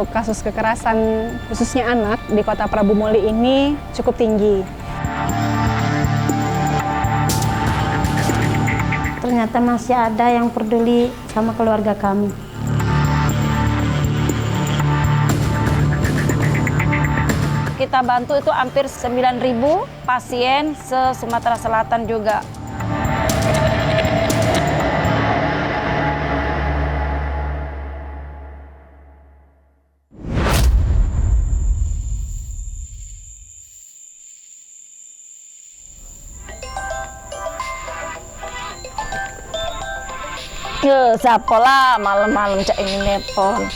untuk kasus kekerasan khususnya anak di Kota Prabu Muli ini cukup tinggi. Ternyata masih ada yang peduli sama keluarga kami. Kita bantu itu hampir 9.000 pasien se-Sumatera Selatan juga. Siapa lah malam-malam cak ini nelpon.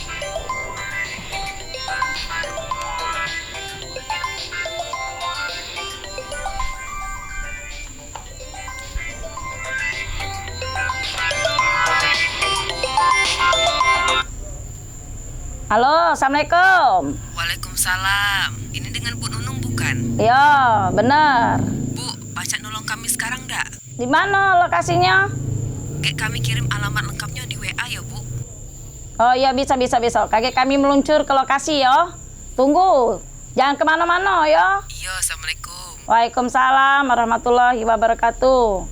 Halo, Assalamualaikum. Waalaikumsalam. Ini dengan Bu Nunung bukan? Iya, benar. Bu, baca nolong kami sekarang ndak? Di mana lokasinya? Kami kirim alamat lengkapnya di WA ya, Bu. Oh iya, bisa. Kakek kami meluncur ke lokasi ya. Tunggu, jangan kemana-mana ya. Iya, Assalamualaikum. Waalaikumsalam warahmatullahi wabarakatuh.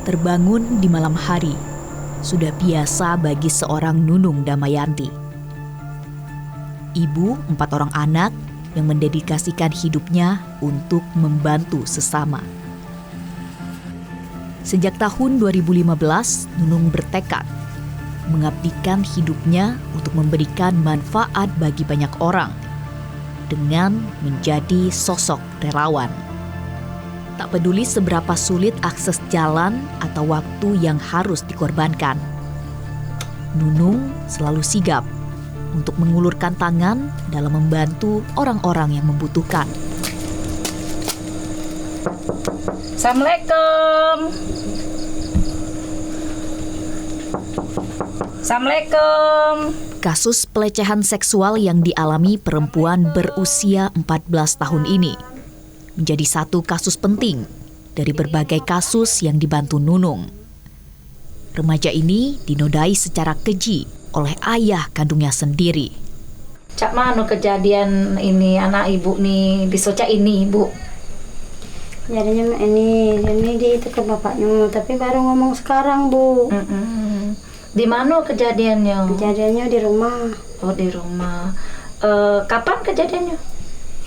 Terbangun di malam hari sudah biasa bagi seorang Nunung Damayanti. Ibu 4 orang anak yang mendedikasikan hidupnya untuk membantu sesama. Sejak tahun 2015, Nunung bertekad mengabdikan hidupnya untuk memberikan manfaat bagi banyak orang dengan menjadi sosok relawan. Tak peduli seberapa sulit akses jalan atau waktu yang harus dikorbankan, Nunung selalu sigap untuk mengulurkan tangan dalam membantu orang-orang yang membutuhkan. Assalamualaikum. Assalamualaikum. Kasus pelecehan seksual yang dialami perempuan berusia 14 tahun ini menjadi satu kasus penting dari berbagai kasus yang dibantu Nunung. Remaja ini dinodai secara keji oleh ayah kandungnya sendiri. Cak mano kejadian ini anak ibu nih di Soca ini, Bu? Jadinya ini di itu ke bapaknya, tapi baru ngomong sekarang, Bu. Di mana kejadiannya? Kejadiannya di rumah. Oh, di rumah. Kapan kejadiannya?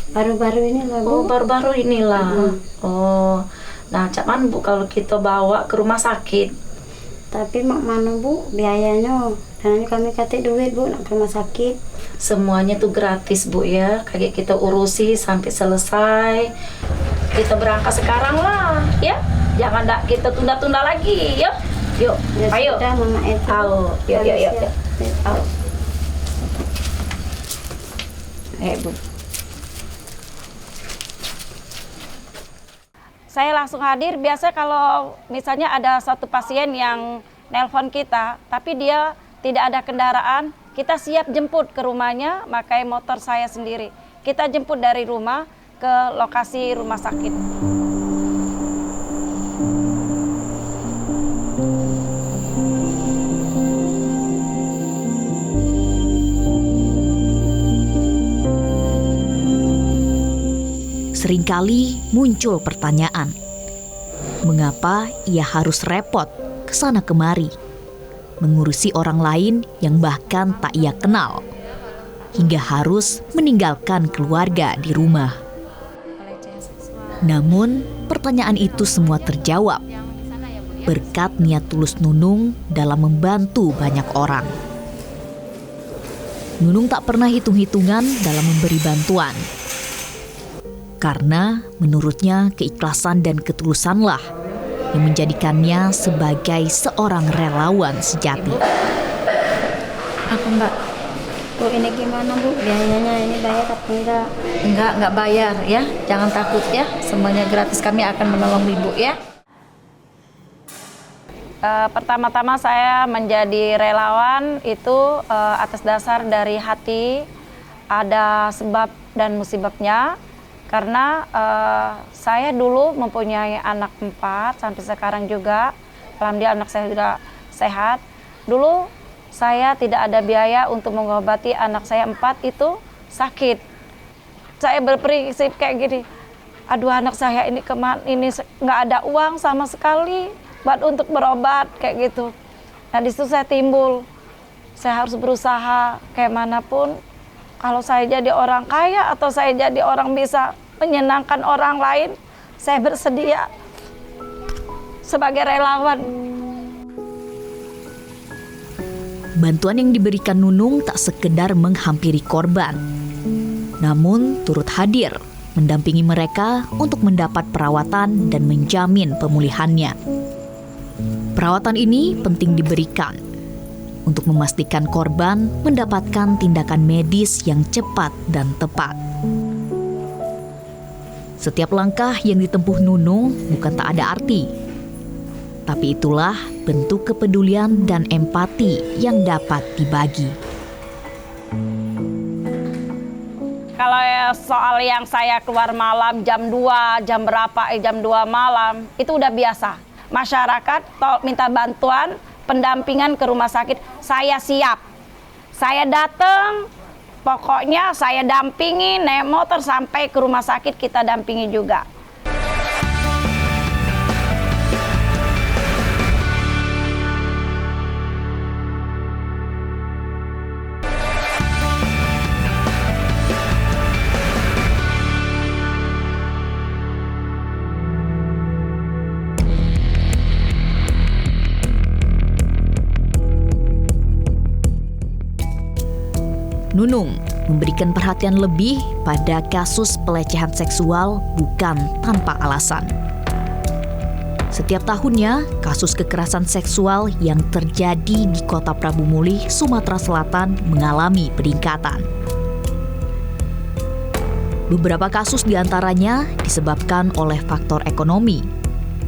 Baru-baru inilah, Bu. Oh, baru-baru inilah. Oh, nah Cak man Bu kalau kita bawa ke rumah sakit? Tapi mak mana, Bu, biayanya? Karena kami kata duit, Bu, nak ke rumah sakit. Semuanya tuh gratis, Bu ya. Kayak kita urusi sampai selesai. Kita berangkat sekarang lah, ya. Jangan kita tunda-tunda lagi, ya. Yuk, Ya ayo. sudah, Mama itu. Yuk. Ayo. Bu. Saya langsung hadir. Biasa kalau misalnya ada satu pasien yang nelpon kita, tapi dia tidak ada kendaraan, kita siap jemput ke rumahnya, pakai motor saya sendiri. Kita jemput dari rumah ke lokasi rumah sakit. Seringkali muncul pertanyaan, mengapa ia harus repot ke sana kemari, mengurusi orang lain yang bahkan tak ia kenal, hingga harus meninggalkan keluarga di rumah. Namun, pertanyaan itu semua terjawab berkat niat tulus Nunung dalam membantu banyak orang. Nunung tak pernah hitung-hitungan dalam memberi bantuan. Karena menurutnya keikhlasan dan ketulusanlah yang menjadikannya sebagai seorang relawan sejati. Apa Mbak? Bu, ini gimana, Bu? Biayanya ini bayar apa enggak? Enggak bayar ya. Jangan takut ya. Semuanya gratis, kami akan menolong Ibu ya. Pertama-tama saya menjadi relawan itu atas dasar dari hati ada sebab dan musibabnya. Karena saya dulu mempunyai anak 4 sampai sekarang juga. Alhamdulillah anak saya sudah sehat. Dulu saya tidak ada biaya untuk mengobati anak saya 4 itu sakit. Saya berprinsip kayak gini, aduh anak saya ini ini nggak ada uang sama sekali buat untuk berobat kayak gitu. Nah di situ saya timbul, saya harus berusaha kayak manapun. Kalau saya jadi orang kaya atau saya jadi orang bisa menyenangkan orang lain, saya bersedia sebagai relawan. Bantuan yang diberikan Nunung tak sekedar menghampiri korban, namun turut hadir mendampingi mereka untuk mendapat perawatan dan menjamin pemulihannya. Perawatan ini penting diberikan untuk memastikan korban mendapatkan tindakan medis yang cepat dan tepat. Setiap langkah yang ditempuh Nunung bukan tak ada arti, tapi itulah bentuk kepedulian dan empati yang dapat dibagi. Kalau soal yang saya keluar malam jam 2, jam 2 malam, itu udah biasa. Masyarakat minta bantuan, pendampingan ke rumah sakit, saya siap. Saya datang, pokoknya saya dampingi, naik motor sampai ke rumah sakit kita dampingi juga. Nunung memberikan perhatian lebih pada kasus pelecehan seksual bukan tanpa alasan. Setiap tahunnya, kasus kekerasan seksual yang terjadi di Kota Prabu Muli, Sumatera Selatan mengalami peningkatan. Beberapa kasus diantaranya disebabkan oleh faktor ekonomi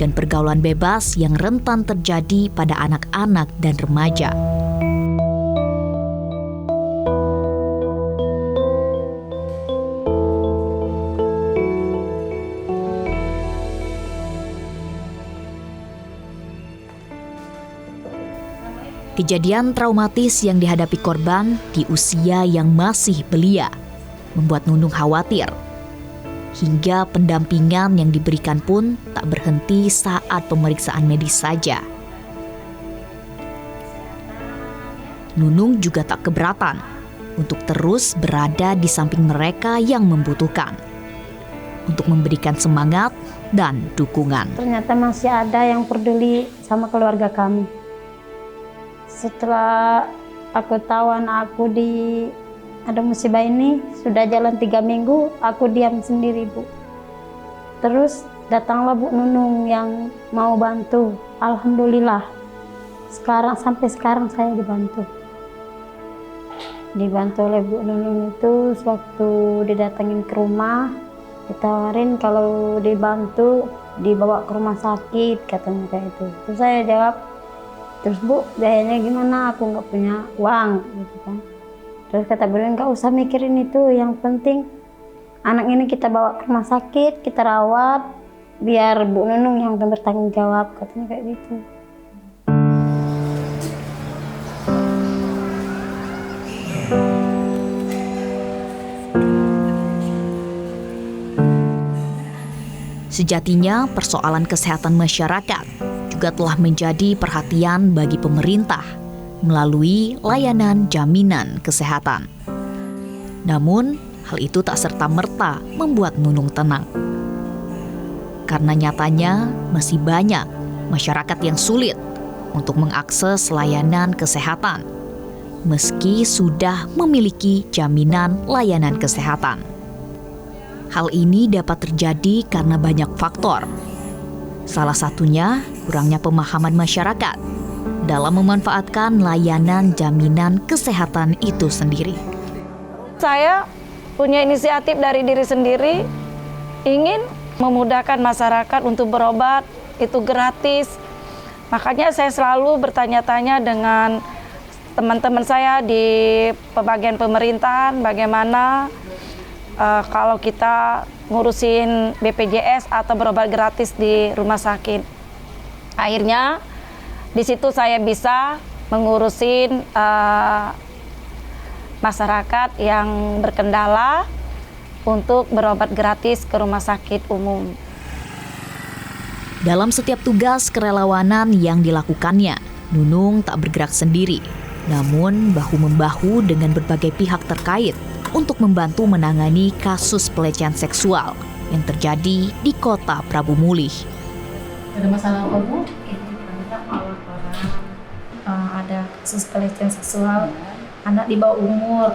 dan pergaulan bebas yang rentan terjadi pada anak-anak dan remaja. Kejadian traumatis yang dihadapi korban di usia yang masih belia membuat Nunung khawatir. Hingga pendampingan yang diberikan pun tak berhenti saat pemeriksaan medis saja. Nunung juga tak keberatan untuk terus berada di samping mereka yang membutuhkan, untuk memberikan semangat dan dukungan. Ternyata masih ada yang peduli sama keluarga kami. Setelah aku tahu anak aku ada musibah ini, sudah jalan 3 minggu, aku diam sendiri, Bu. Terus datanglah Bu Nunung yang mau bantu. Alhamdulillah, sampai sekarang saya dibantu. Dibantu oleh Bu Nunung itu, sewaktu didatengin ke rumah, ditawarin kalau dibantu, dibawa ke rumah sakit, katanya kayak itu. Terus saya jawab, terus Bu, biayanya gimana? Aku nggak punya uang, gitu kan. Terus kata beliau, nggak usah mikirin itu, yang penting anak ini kita bawa ke rumah sakit, kita rawat, biar Bu Nunung yang bertanggung jawab, katanya kayak gitu. Sejatinya persoalan kesehatan masyarakat juga telah menjadi perhatian bagi pemerintah melalui layanan jaminan kesehatan. Namun, hal itu tak serta-merta membuat Nunung tenang. Karena nyatanya masih banyak masyarakat yang sulit untuk mengakses layanan kesehatan, meski sudah memiliki jaminan layanan kesehatan. Hal ini dapat terjadi karena banyak faktor. Salah satunya kurangnya pemahaman masyarakat dalam memanfaatkan layanan jaminan kesehatan itu sendiri. Saya punya inisiatif dari diri sendiri, ingin memudahkan masyarakat untuk berobat, itu gratis. Makanya saya selalu bertanya-tanya dengan teman-teman saya di pembagian pemerintahan bagaimana kalau kita ngurusin BPJS atau berobat gratis di rumah sakit. Akhirnya di situ saya bisa mengurusin masyarakat yang berkendala untuk berobat gratis ke rumah sakit umum. Dalam setiap tugas kerelawanan yang dilakukannya, Nunung tak bergerak sendiri, namun bahu-membahu dengan berbagai pihak terkait untuk membantu menangani kasus pelecehan seksual yang terjadi di Kota Prabu Mulih. Ada masalah apa, Bu? Ada kasus pelecehan seksual anak di bawah umur.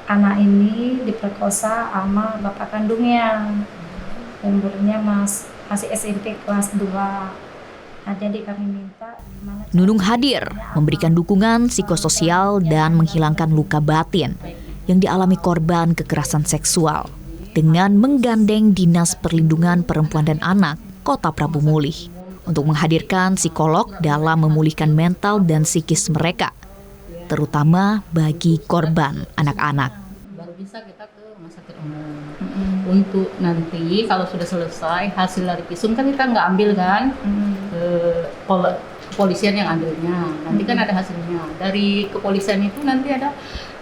Anak ini diperkosa sama bapak kandungnya. Umurnya masih SMP kelas 2. Nah, jadi kami minta Nunung hadir memberikan dukungan psikososial dan menghilangkan luka batin yang dialami korban kekerasan seksual dengan menggandeng Dinas Perlindungan Perempuan dan Anak Kota Prabu Mulih untuk menghadirkan psikolog dalam memulihkan mental dan psikis mereka, terutama bagi korban anak-anak. Baru bisa kita ke rumah sakit umum. Untuk nanti kalau sudah selesai hasil dari visum kan kita nggak ambil kan, kepolisian yang ambilnya. Nanti kan ada hasilnya. Dari kepolisian itu nanti ada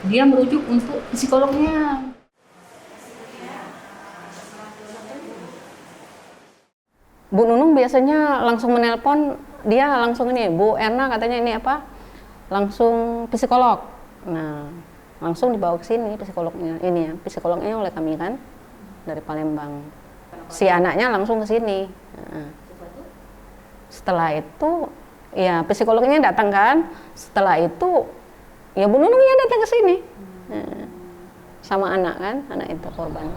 dia merujuk untuk psikolognya. Bu Nunung biasanya langsung menelpon, dia langsung ini, Bu Erna katanya ini apa? Langsung psikolog. Nah, langsung dibawa ke sini psikolognya. Ini ya, psikolognya oleh kami kan dari Palembang. Si anaknya langsung ke sini. Nah, setelah itu ya psikolognya datang kan. Setelah itu ya Bu Nunungnya datang ke sini. Nah, sama anak kan, anak itu korban.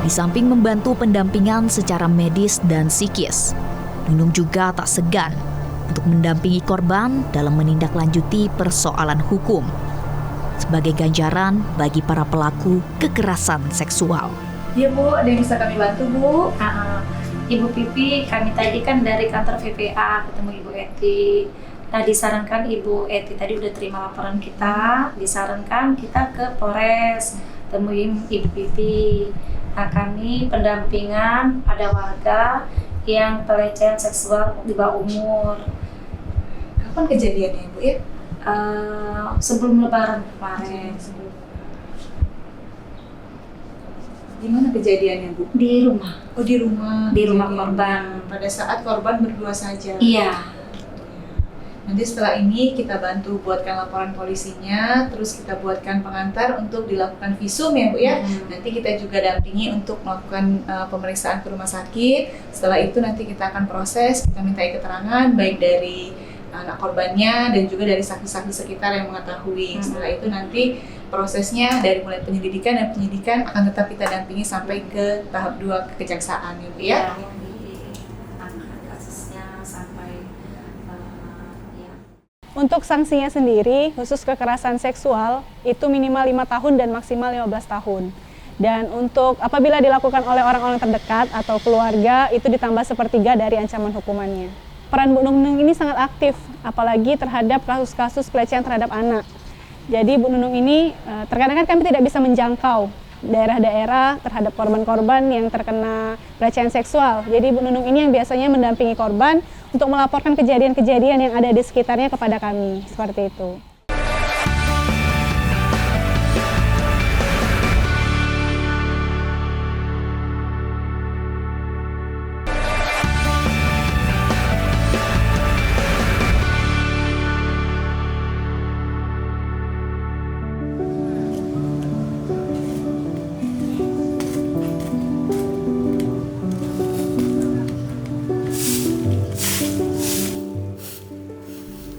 Di samping membantu pendampingan secara medis dan psikis, Nunung juga tak segan untuk mendampingi korban dalam menindaklanjuti persoalan hukum sebagai ganjaran bagi para pelaku kekerasan seksual. Iya Bu, ada yang bisa kami bantu Bu? Ibu Pipi, kami tadi kan dari kantor VPA ketemu Ibu Eti. Nah, disarankan Ibu Eti tadi udah terima laporan kita, disarankan kita ke Polres, temuin Ibu Pipi. Nah, kami pendampingan pada warga yang pelecehan seksual di bawah umur. Kapan kejadiannya Bu ya? Sebelum Lebaran kemarin. Gimana kejadiannya Bu? Di rumah. Oh, di rumah. Di rumah Kejadiannya. korban. Pada saat korban berdua saja. Iya. Nanti setelah ini kita bantu buatkan laporan polisinya, terus kita buatkan pengantar untuk dilakukan visum ya Bu ya. Nanti kita juga dampingi untuk melakukan pemeriksaan ke rumah sakit. Setelah itu nanti kita akan proses, kita mintai keterangan baik dari anak korbannya dan juga dari saksi-saksi sekitar yang mengetahui. Setelah itu nanti prosesnya dari mulai penyelidikan dan penyidikan akan tetap kita dampingi sampai ke tahap 2 kejaksaan ya Bu ya. Untuk sanksinya sendiri, khusus kekerasan seksual, itu minimal 5 tahun dan maksimal 15 tahun. Dan untuk apabila dilakukan oleh orang-orang terdekat atau keluarga, itu ditambah 1/3 dari ancaman hukumannya. Peran Bu Nunung ini sangat aktif, apalagi terhadap kasus-kasus pelecehan terhadap anak. Jadi Bu Nunung ini, terkadang kan kami tidak bisa menjangkau daerah-daerah terhadap korban-korban yang terkena pelecehan seksual. Jadi Bu Nunung ini yang biasanya mendampingi korban untuk melaporkan kejadian-kejadian yang ada di sekitarnya kepada kami, seperti itu.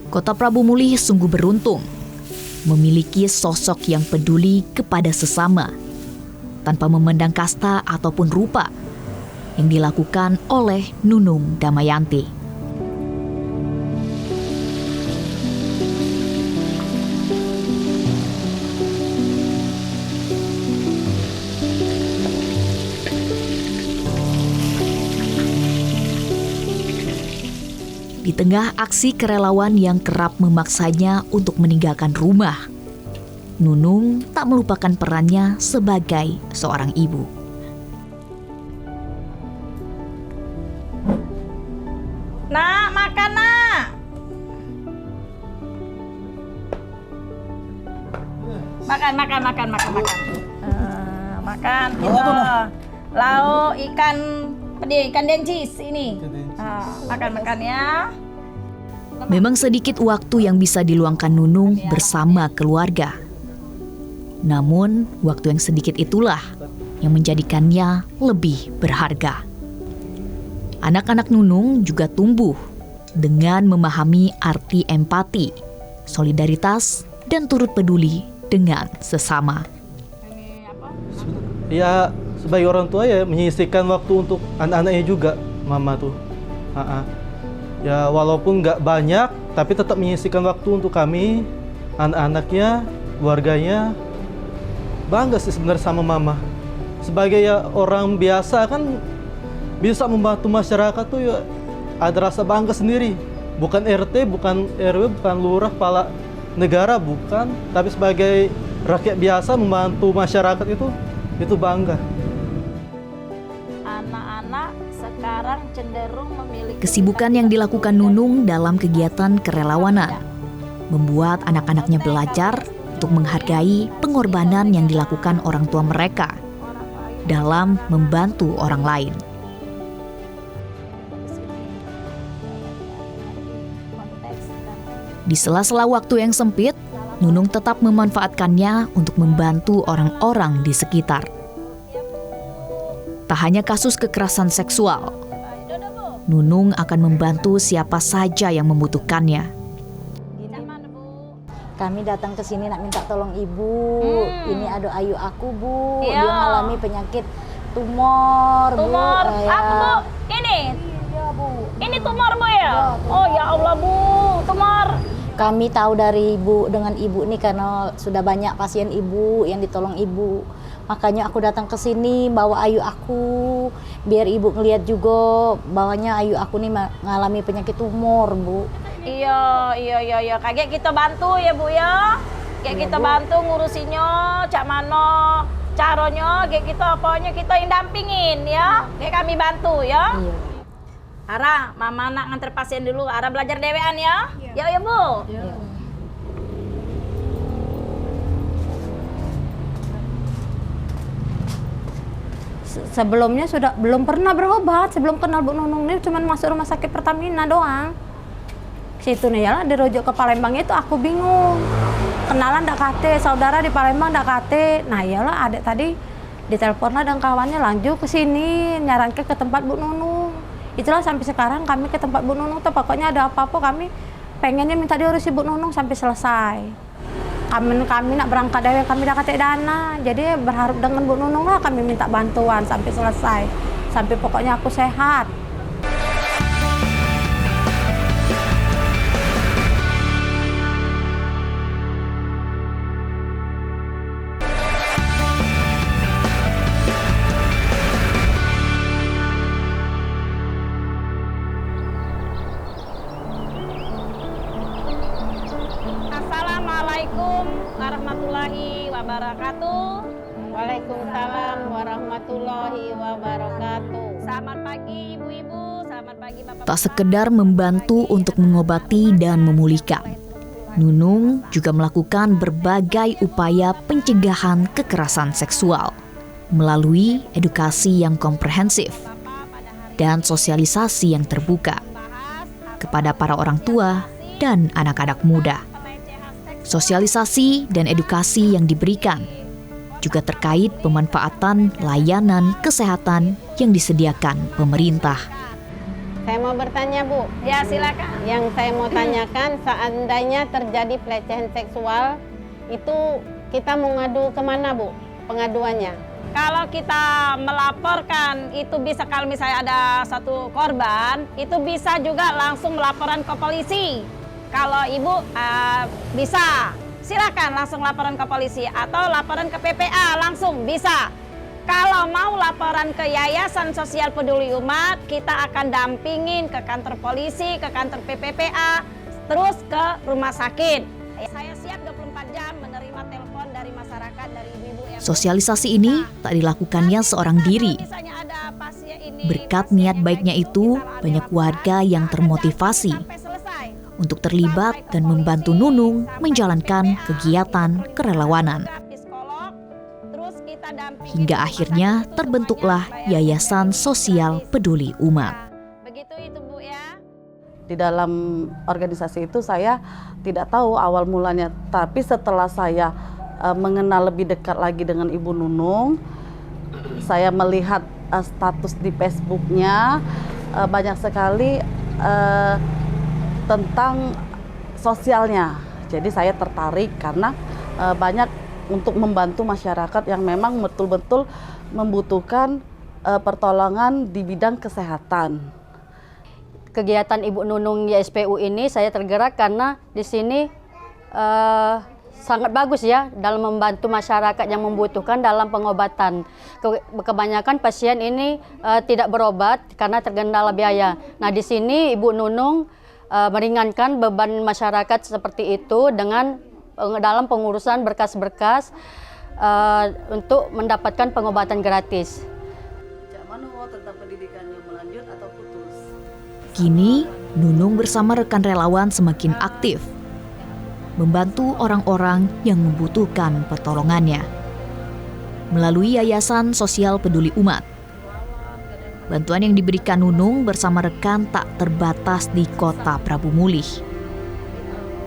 Kota Prabu Mulih sungguh beruntung memiliki sosok yang peduli kepada sesama tanpa memandang kasta ataupun rupa yang dilakukan oleh Nunung Damayanti. Di tengah aksi kerelawan yang kerap memaksanya untuk meninggalkan rumah, Nunung tak melupakan perannya sebagai seorang ibu. Nak, makan nak. Makan. Makan gitu. Lauk ikan pedih, ikan dencis ini. Makan ya. Memang sedikit waktu yang bisa diluangkan Nunung bersama keluarga. Namun, waktu yang sedikit itulah yang menjadikannya lebih berharga. Anak-anak Nunung juga tumbuh dengan memahami arti empati, solidaritas, dan turut peduli dengan sesama. Ya, sebagai orang tua ya menyisihkan waktu untuk anak-anaknya juga, mama tuh. Ya, walaupun nggak banyak, tapi tetap menyisihkan waktu untuk kami, anak-anaknya, keluarganya. Bangga sih sebenarnya sama mama. Sebagai ya orang biasa kan bisa membantu masyarakat tuh ya ada rasa bangga sendiri. Bukan RT, bukan RW, bukan lurah, kepala negara, bukan. Tapi sebagai rakyat biasa membantu masyarakat itu bangga. Anak-anak sekarang cenderung memiliki Kesibukan yang dilakukan Nunung dalam kegiatan kerelawanan membuat anak-anaknya belajar untuk menghargai pengorbanan yang dilakukan orang tua mereka dalam membantu orang lain. Di sela-sela waktu yang sempit, Nunung tetap memanfaatkannya untuk membantu orang-orang di sekitar. Tak hanya kasus kekerasan seksual, Nunung akan membantu siapa saja yang membutuhkannya. Kami datang ke sini nak minta tolong ibu. Ini ada ayu aku, Bu. Iya. Dia mengalami penyakit tumor, Bu. tumor. Apa Bu? Ini? Iya, Bu. Ini tumor Bu ya? Oh ya Allah Bu, tumor. Kami tahu dari ibu dengan ibu ini karena sudah banyak pasien ibu yang ditolong ibu. Makanya aku datang ke sini bawa ayu aku biar ibu ngelihat juga bahwanya ayu aku ini mengalami penyakit tumor, Bu. Iya. Kayak kita bantu ya Bu ya. Kayak Iya, kita Bu. bantu ngurusinnya, cak mano caranya, kayak kita pokoknya kita yang dampingin ya. Kayak kami bantu ya. Iya. Ara, mama nak nganter pasien dulu. Ara belajar dewean ya. Ya Bu. Iya. Sebelumnya sudah belum pernah berobat, sebelum kenal Bu Nunung ini cuma masuk rumah sakit Pertamina doang. Situ nih ya, dirujuk ke Palembang itu aku bingung. Kenalan ndak kate, saudara di Palembang ndak kate. Nah iyalah adik tadi ditelepon dan kawannya lanjut ke sini nyarankan ke tempat Bu Nunung. Itulah sampai sekarang kami ke tempat Bu Nunung tuh pokoknya ada apa-apa kami pengennya minta diurusi Bu Nunung sampai selesai. Kami nak berangkat dari kami dah kate dana. Jadi berharap dengan Bu Nunung lah kami minta bantuan sampai selesai. Sampai pokoknya aku sehat. Assalamualaikum warahmatullahi wabarakatuh. Waalaikumsalam warahmatullahi wabarakatuh. Selamat pagi ibu-ibu, selamat pagi bapak. Tak sekedar membantu untuk mengobati dan memulihkan, Nunung juga melakukan berbagai upaya pencegahan kekerasan seksual melalui edukasi yang komprehensif dan sosialisasi yang terbuka kepada para orang tua dan anak-anak muda. Sosialisasi dan edukasi yang diberikan juga terkait pemanfaatan layanan kesehatan yang disediakan pemerintah. Saya mau bertanya Bu, Ya silakan. yang saya mau tanyakan seandainya terjadi pelecehan seksual itu kita mau ngadu kemana Bu pengaduannya? Kalau kita melaporkan itu bisa kalau misalnya ada satu korban itu bisa juga langsung melaporan ke polisi. Kalau ibu bisa silakan langsung laporan ke polisi atau laporan ke PPA langsung bisa. Kalau mau laporan ke Yayasan Sosial Peduli Umat, kita akan dampingin ke kantor polisi, ke kantor PPPA, terus ke rumah sakit. Saya siap 24 jam menerima telepon dari masyarakat, dari ibu-ibu yang... Sosialisasi ini tak dilakukannya seorang diri. Berkat niat baiknya itu, banyak warga yang termotivasi untuk terlibat dan membantu Nunung menjalankan kegiatan kerelawanan. Hingga akhirnya terbentuklah Yayasan Sosial Peduli Umat. Begitu itu Bu ya. Di dalam organisasi itu saya tidak tahu awal mulanya, tapi setelah saya mengenal lebih dekat lagi dengan Ibu Nunung, saya melihat status di Facebooknya banyak sekali tentang sosialnya. Jadi saya tertarik karena banyak untuk membantu masyarakat yang memang betul-betul membutuhkan pertolongan di bidang kesehatan. Kegiatan Ibu Nunung YSPU ini saya tergerak karena di sini sangat bagus ya dalam membantu masyarakat yang membutuhkan dalam pengobatan. Kebanyakan pasien ini tidak berobat karena terkendala biaya. Nah, di sini Ibu Nunung meringankan beban masyarakat seperti itu dengan dalam pengurusan berkas-berkas untuk mendapatkan pengobatan gratis. Kini, Nunung bersama rekan relawan semakin aktif, membantu orang-orang yang membutuhkan pertolongannya. Melalui Yayasan Sosial Peduli Umat, bantuan yang diberikan Nunung bersama rekan tak terbatas di Kota Prabu Mulih,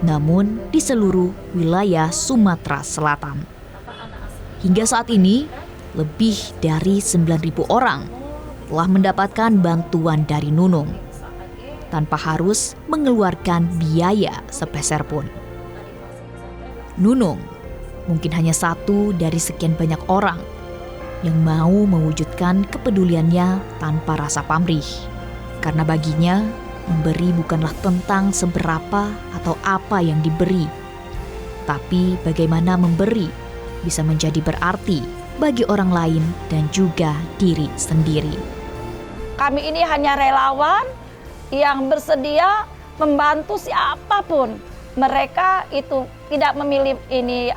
namun di seluruh wilayah Sumatera Selatan. Hingga saat ini, lebih dari 9.000 orang telah mendapatkan bantuan dari Nunung, tanpa harus mengeluarkan biaya sepeser pun. Nunung mungkin hanya satu dari sekian banyak orang yang mau mewujudkan kepeduliannya tanpa rasa pamrih. Karena baginya, memberi bukanlah tentang seberapa atau apa yang diberi, tapi bagaimana memberi bisa menjadi berarti bagi orang lain dan juga diri sendiri. Kami ini hanya relawan yang bersedia membantu siapapun. Mereka itu tidak memilih ini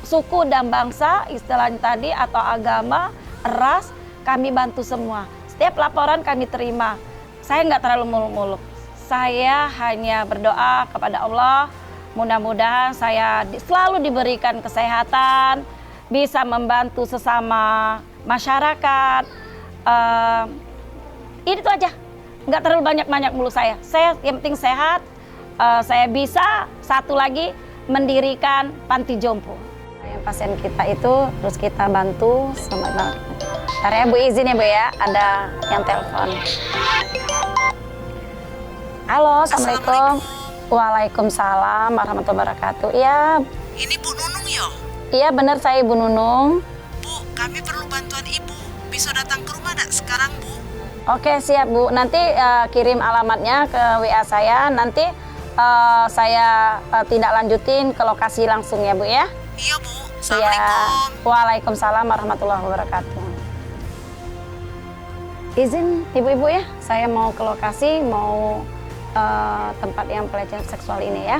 suku dan bangsa, istilahnya tadi, atau agama, ras, kami bantu semua. Setiap laporan kami terima. Saya nggak terlalu muluk-muluk. Saya hanya berdoa kepada Allah, mudah-mudahan saya selalu diberikan kesehatan, bisa membantu sesama masyarakat. Itu aja, nggak terlalu banyak-banyak mulut saya. Yang penting sehat. Saya bisa satu lagi mendirikan panti jompo. Yang pasien kita itu terus kita bantu. Ntar ya Bu, izin ya Bu ya, ada yang telepon. Halo, Assalamualaikum. Waalaikumsalam warahmatullahi wabarakatuh. Iya. Ini Bu Nunung yo? Iya benar, saya Ibu Nunung. Bu, kami perlu bantuan Ibu. Bisa datang ke rumah enggak sekarang Bu? Oke siap Bu, nanti kirim alamatnya ke WA saya. Nanti saya tindak lanjutin ke lokasi langsung ya Bu ya. Iya Bu, Assalamualaikum. Ya. Waalaikumsalam warahmatullahi wabarakatuh. Izin ibu-ibu ya, saya mau ke lokasi, mau tempat yang pelecehan seksual ini ya.